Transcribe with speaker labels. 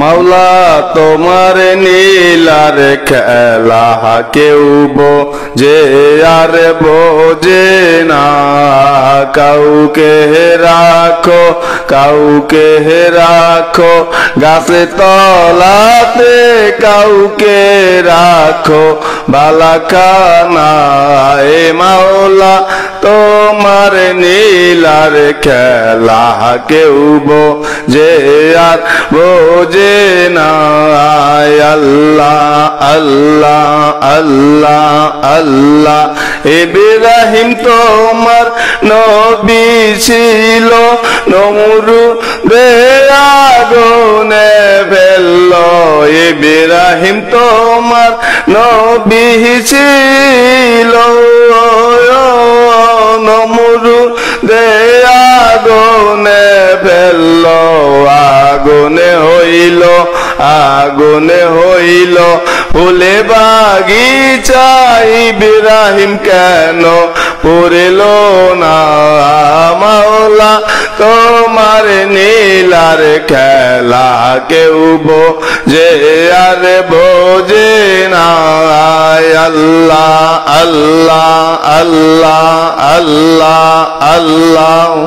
Speaker 1: মাওলা তোমার নীলার খেলা কেউ বোঝে আর বোঝে না। কাউকে রাখো কাউকে রাখো গাছে তলাতে, কাউকে রাখো বালাখানায়। মাওলা তোমার নীলার খেলা কেউ বোঝে আর বোঝে না। আল্লাহ আল্লাহ আল্লাহ আল্লাহ। ইব্রাহিম তোমার নবী ছিল, নমরুদে আগুনে ফেললো। ইব্রাহিম তোমার নবী ছিল, নমরুদে আগুনে ফেললো। আগুনে হইল আগুনে হইল ফুলে বাগিচা। ইব্রাহিম কেন পড়ল না? মাওলা তোমার নীলার খেলা কেউ বোঝে আর বোঝে না। আল্লাহ আল্লাহ আল্লাহ আল্লাহ আল্লাহ।